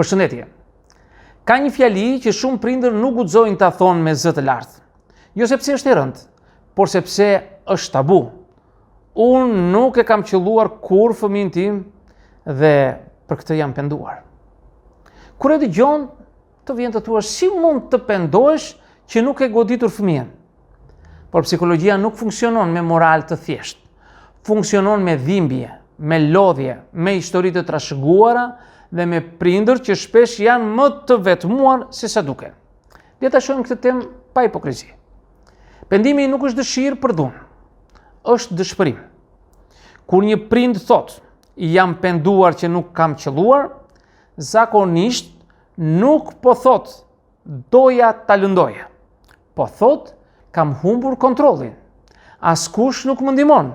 Përshëndetje. Ka një fjali që shumë prindër nuk guxojnë ta thonë me zë të lartë. Jo sepse është e rëndë, por sepse është tabu. Unë nuk e kam qelluar kur fëmin tim dhe për këtë jam penduar. Kur e dëgjon, të vjen të thuash si mund të pendohesh që nuk e goditur fëmijën. Por psikologjia nuk funksionon me moral të thjeshtë. Funksionon me dhimbje, me lodhje, me histori të trashëguara dhe me prindër që shpesh janë më të vetmuar se sa duken. Le ta shohim këtë temë pa hipokrizi. Pendimi nuk është dëshirë për dhunë, është dëshpërim. Kur një prind thotë, jam penduar që nuk kam qelluar, zakonisht nuk po thotë, doja ta lëndoja. Po thotë, kam humbur kontrollin. Askush nuk më ndihmon.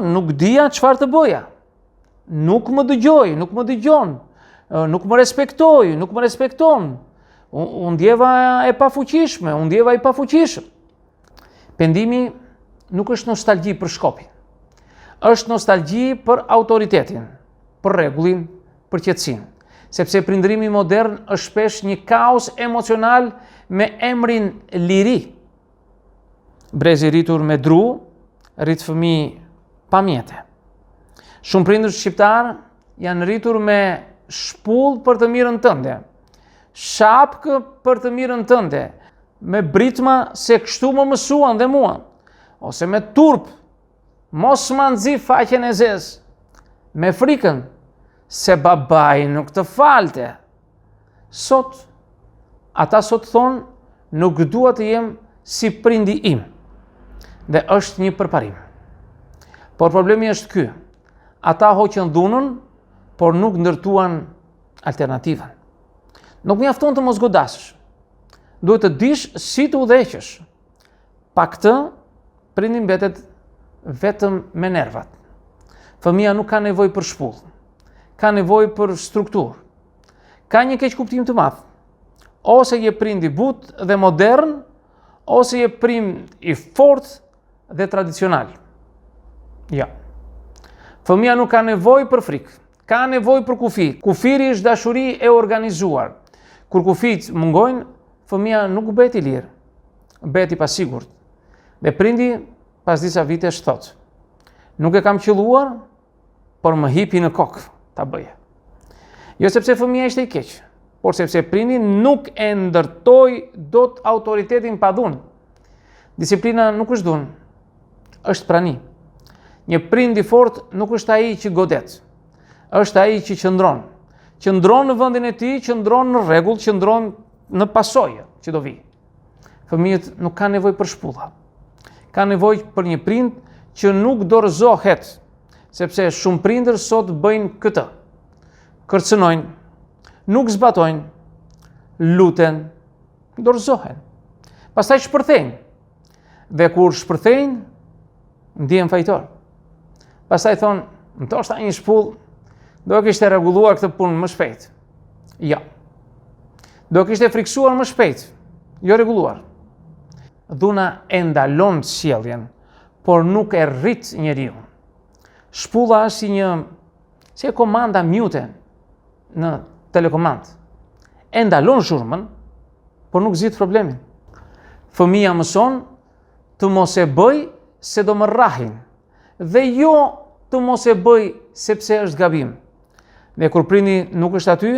Nuk dija çfarë të bëja. Nuk më dëgjoj, nuk më dëgjon, nuk më respektoj, nuk më respekton. Unë ndjeva e pafuqishme, unë ndjeva i pafuqishëm. Pendimi nuk është nostalgji për shkopin. Është nostalgji për autoritetin, për rregullin, për qetësinë. Sepse prindërimi modern është shpesh një kaos emocional me emrin liri. Brezi rritur me dru, rrit fëmijë pa mjete. Shumë prindër shqiptar janë rritur me shpull për të mirën tënde, shapkë për të mirën tënde, me britma se kështu më mësuan dhe mua, ose me turp, mos më nxi faqen e zezë, me frikën se babai nuk të falte. Ata sot thonë, nuk dua të jem si prindi im, dhe është një përparim. Por problemi është ky. Ata hoqën dhunën, por nuk ndërtuan alternativën. Nuk mjafton të mos godasësh. Duhet të dish si të udhëheqësh. Pa këtë, prindi mbetet vetëm me nervat. Fëmia nuk ka nevojë për shpull. Ka nevojë për strukturë. Ka një keq kuptim të madh. Ose je prind i butë dhe modern, ose je prind i fortë dhe tradicional. Ja. Fëmia nuk ka nevojë për frikë, ka nevojë për kufi. Kufiri është dashuri e organizuar. Kur kufit mungojnë, fëmia nuk bëhet i lirë, bëhet i pasigurt. Dhe prindi pas disa vitesh thotë, nuk e kam qelluar, por më hipi në kokë ta bëje. Jo sepse fëmia ishte i keq, por sepse prindi nuk e ndërtoi dot autoritetin pa dhunë. Disiplina nuk është dhunë, është prani. Një prind i fortë nuk është ai që godet, është ai që qëndron. Qëndron në vendin e tij, qëndron në rregull, qëndron në pasojë që do vi. Fëmijët nuk kanë nevojë për shpulla. Kanë nevojë për një prind që nuk dorëzohet, sepse shumë prindër sot bëjnë këtë. Kërcënojnë, nuk zbatojnë, luten, dorëzohen. Pastaj shpërthejnë. Dhe kur shpërthejnë, ndihen fajtor. Pastaj thonë, ndoshta një shpull do kishte rregulluar këtë punë më shpejt. Jo. Do kishte friksuar më shpejt, jo rregulluar. Dhuna e ndalon sjelljen, por nuk e rrit njeriu. Shpulla është si e komanda mute në telekomand. E ndalon zhurmën, por nuk zgjidh problemin. Fëmia mëson të mos e bëj se do më rrahin, dhe jo të mos e bëj sepse është gabim. Dhe kur prindi nuk është aty,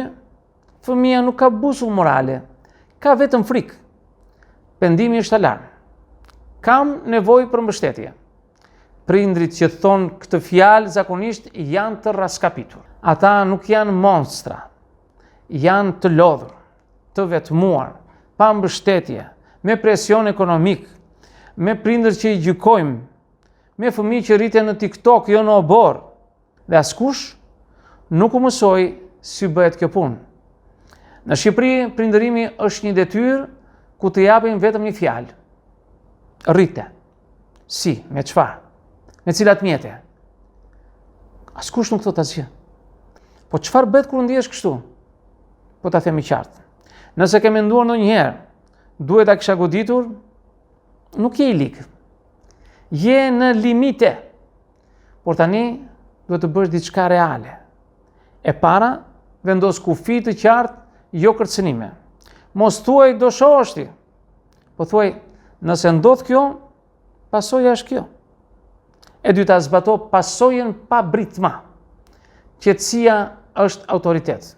fëmia nuk ka busull morale, ka vetëm frikë. Pendimi është alarm. Kam nevojë për mbështetje. Prindrit që thonë këtë fjalë zakonisht janë të raskapitur. Ata nuk janë monstra, janë të lodhur, të vetmuar, pa mbështetje, me presion ekonomik, me prindër që i gjykojmë, me fëmijë që rriten në TikTok, jo në obor, dhe askush nuk u mësoi si bëhet kjo punë. Në Shqipëri, prindërimi është një detyrë ku të japim vetëm një fjalë. Rrite. Si, me çfarë? Me cilat mjete? Askush nuk thot asgjë. Po çfarë bëhet kur ndihesh kështu? Po ta themi qartë. Nëse ke menduar ndonjëherë, duhet ta kisha goditur, nuk je i ligë. Je në limite. Por tani duhet të bësh diçka reale. E para, vendos kufi të qartë, jo kërcënime. Mos thuaj do shohësh, po thuaj nëse ndodh kjo, pasoja është kjo. E dyta, zbato pasojën pa britma. Qetësia është autoritet.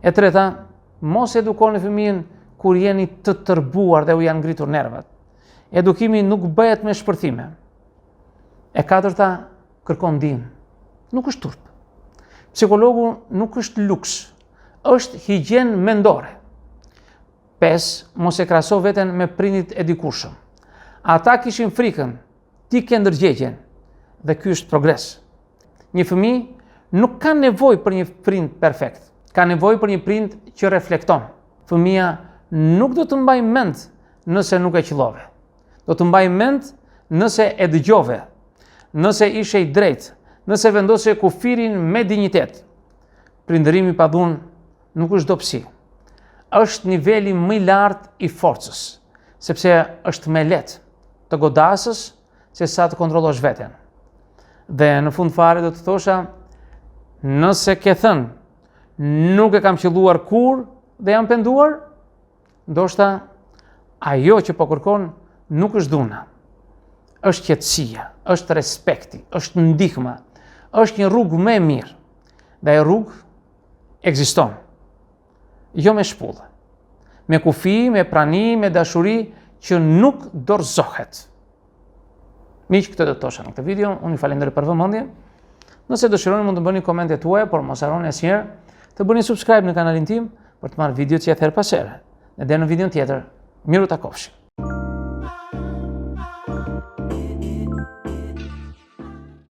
E treta, mos edukoni fëmijën kur jeni të tërbuar dhe u janë ngritur nervat. Edukimi nuk bëhet me shpërthime. E katërta, kërkon ndihmë. Nuk është turp. Psikologu nuk është luks, është higjen mendore. 5. Mos e krahaso veten me prindit e dikushëm. Ata kishin frikën, ti ke ndërgjegjen, dhe ky është progres. Një fëmijë nuk ka nevojë për një prind perfekt, ka nevojë për një prind që reflekton. Fëmia nuk do të mbajë mend nëse nuk e qellove. Do të mbajë mend nëse e dëgjove, nëse ishe i drejtë, nëse vendose kufirin me dinjitet. Prindërimi pa dhunë nuk është dobësi. Është niveli më i lartë i forcës, sepse është më lehtë të godasësh se sa të kontrollosh veten. Dhe në fund fare do të thosha, nëse ke thënë nuk e kam qelluar kur dhe jam penduar, ndoshta ajo që po kërkon nuk është dhuna. Është qetësia, është respekti, është ndihma, është një rrugë më e mirë. Dhe ajo rrugë ekziston. Jo me shpullë, me kufi, me prani, me dashuri që nuk dorëzohet. Miq, këtë do të thosha në këtë video, unë ju falenderoj për vëmendjen. Nëse dëshironi mund të bëni komentet tuaja, por mos harroni asnjëherë të bëni subscribe në kanalin tim për të marrë video që thërë pas here. Dhe në videon tjetër, miru takofshi.